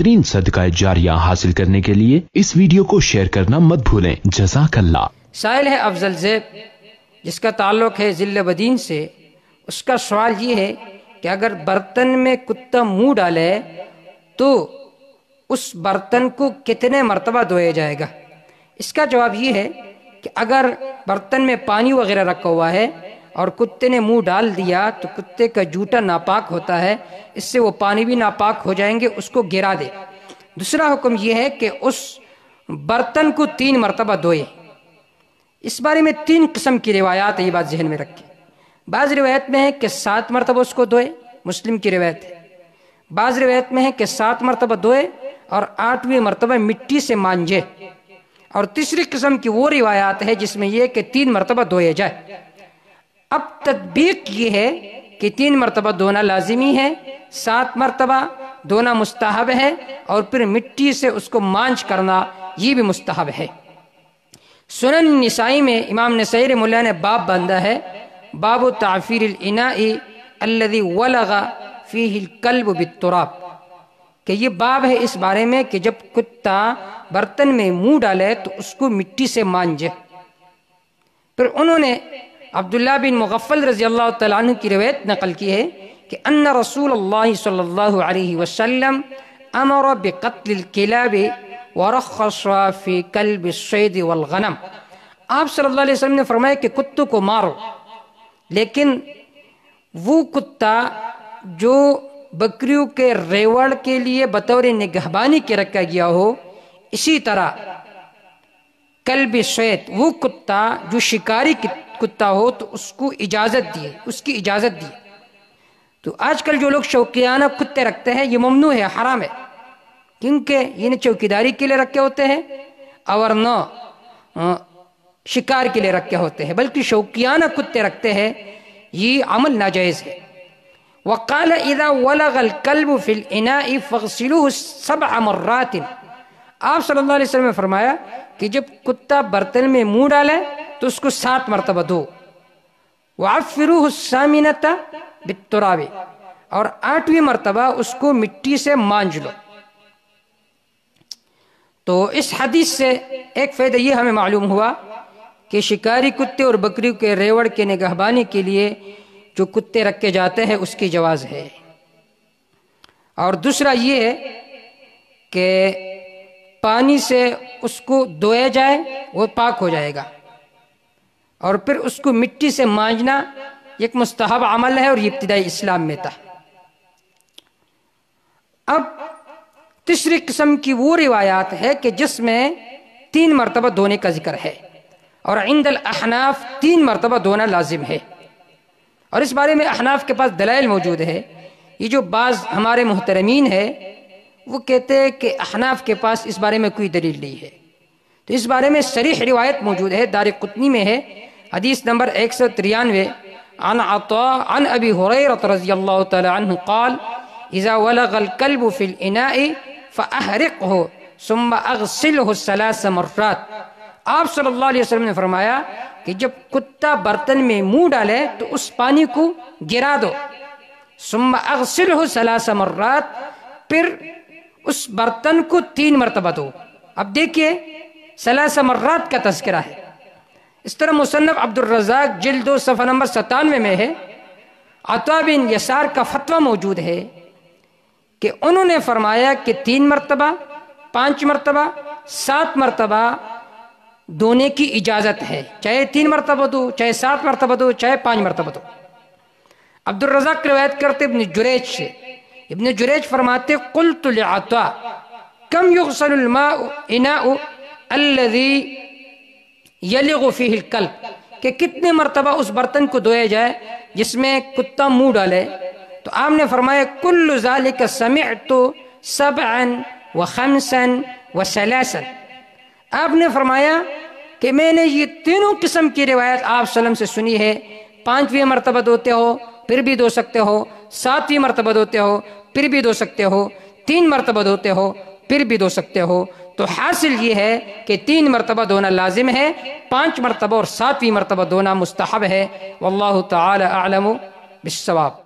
بہترین صدقہ جاریہ حاصل کرنے کے لیے اس ویڈیو کو شیئر کرنا مت بھولیں۔ جزاک اللہ۔ سائل ہے افضل زیب، جس کا تعلق ہے ذل بدین سے۔ اس کا سوال یہ ہے کہ اگر برتن میں کتا منہ ڈالے تو اس برتن کو کتنے مرتبہ دھویا جائے گا؟ اس کا جواب یہ ہے کہ اگر برتن میں پانی وغیرہ رکھا ہوا ہے اور کتے نے منہ ڈال دیا تو کتے کا جوتا ناپاک ہوتا ہے، اس سے وہ پانی بھی ناپاک ہو جائیں گے، اس کو گرا دے۔ دوسرا حکم یہ ہے کہ اس برتن کو 3 مرتبہ دھوئے۔ اس بارے میں 3 قسم کی روایات ہے، یہ بات ذہن میں رکھیں۔ بعض روایت میں ہے کہ 7 مرتبہ اس کو دھوئے، مسلم کی روایت ہے۔ بعض روایت میں ہے کہ 7 مرتبہ دھوئے اور 8ویں مرتبہ مٹی سے مانجے۔ اور تیسری قسم کی وہ روایات ہے جس میں یہ کہ 3 مرتبہ دھوئے جائے۔ اب تطبیق یہ ہے کہ 3 مرتبہ دھونا لازمی ہے، 7 مرتبہ دھونا مستحب ہے، اور پھر مٹی سے اس کو مانچ کرنا یہ بھی مستحب ہے۔ سنن نسائی میں امام نسائی رحمہ اللہ نے باب باندھا ہے، باب تعفیر الاناء الذی ولغ فیہ الکلب بالتراب، کہ یہ باب ہے اس بارے میں کہ جب کتا برتن میں منہ ڈالے تو اس کو مٹی سے مانجے۔ پھر انہوں نے عبداللہ بن مغفل رضی اللہ تعالیٰ عنہ کی روایت نقل کی ہے کہ ان رسول اللہ صلی اللہ علیہ وسلم امر بقتل الکلاب ورخص فی کلب الصید والغنم۔ آپ صلی اللہ علیہ وسلم نے فرمایا کہ کتوں کو مارو، لیکن وہ کتا جو بکریوں کے ریوڑ کے لیے بطور نگہبانی کے رکھا گیا ہو، اسی طرح کلب صید وہ کتا جو شکاری کتا ہو تو اس کو اجازت دیے، اس کی اجازت دی۔ تو آج کل جو لوگ شوقیانہ کتے رکھتے ہیں یہ ممنوع ہے، حرام ہے، کیونکہ یہ نہ چوکیداری کے لیے رکھے ہوتے ہیں اور نہ شکار کے لیے رکھے ہوتے ہیں، بلکہ شوقیانہ کتے رکھتے ہیں، یہ عمل ناجائز ہے۔ وقال اذا ولغ الكلب في الاناء فاغسلوه 7 مرات۔ آپ صلی اللہ علیہ وسلم نے فرمایا کہ جب کتا برتن میں منہ ڈالے تو اس کو 7 مرتبہ دھو۔ وعفروه الثامنة بالتراب، اور 8ویں مرتبہ اس کو مٹی سے مانج لو۔ تو اس حدیث سے ایک فائدہ یہ ہمیں معلوم ہوا کہ شکاری کتے اور بکریوں کے ریوڑ کے نگہبانی کے لیے جو کتے رکھے جاتے ہیں اس کی جواز ہے۔ اور دوسرا یہ ہے کہ پانی سے اس کو دھویا جائے، وہ پاک ہو جائے گا، اور پھر اس کو مٹی سے مانجنا ایک مستحب عمل ہے، اور یہ ابتدائی اسلام میں تھا۔ اب تیسری قسم کی وہ روایات ہے کہ جس میں 3 مرتبہ دھونے کا ذکر ہے، اور عند الاحناف 3 مرتبہ دھونا لازم ہے۔ اور اس بارے میں احناف کے پاس دلائل موجود ہے۔ یہ جو بعض ہمارے محترمین ہیں وہ کہتے ہیں کہ احناف کے پاس اس بارے میں کوئی دلیل نہیں ہے، تو اس بارے میں صریح روایت موجود ہے، دارقطنی میں ہے، حدیث نمبر 193 عن عطاء عن ابی ہریرہ رضی اللہ تعالی عنہ قال اذا ولغ الكلب في الاناء فاحرقه ثم اغسله 3 مرات۔ آپ صلی اللہ علیہ وسلم نے فرمایا کہ جب کتا برتن میں منہ ڈالے تو اس پانی کو گرا دو، ثم اغسله 3 مرات، پھر اس برتن کو 3 مرتبہ دو۔ اب دیکھیے 3 مرات کا تذکرہ ہے۔ اس طرح مصنف عبد الرزاق جلد 2 صفحہ نمبر 97 میں ہے، عطا بن یسار کا فتویٰ موجود ہے کہ انہوں نے فرمایا کہ 3 مرتبہ، 5 مرتبہ، 7 مرتبہ دھونے کی اجازت ہے، چاہے 3 مرتبہ دو، چاہے 7 مرتبہ دو، چاہے 5 مرتبہ دو۔ عبد الرزاق روایت کرتے ابن جریج سے، ابن جریج فرماتے قلت لعطاء کم یغسل الماء اناء الذی یلغ فیہ الکلب، کہ کتنے مرتبہ اس برتن کو دھویا جائے جس میں کتا منہ ڈالے؟ تو آپ نے فرمایا کل ذالک سمعت 7 و5 و3۔ آپ نے فرمایا کہ میں نے یہ تینوں قسم کی روایت آپ صلی اللہ علیہ وسلم سے سنی ہے، 5ویں مرتبہ دھوتے ہو پھر بھی دھو سکتے ہو، 7ویں مرتبہ دھوتے ہو پھر بھی دھو سکتے ہو، 3 مرتبہ دھوتے ہو پھر بھی دھو سکتے ہو۔ تو حاصل یہ ہے کہ 3 مرتبہ دھونا لازم ہے، 5 مرتبہ اور 7ویں مرتبہ دھونا مستحب ہے۔ واللہ تعالی اعلم بالصواب۔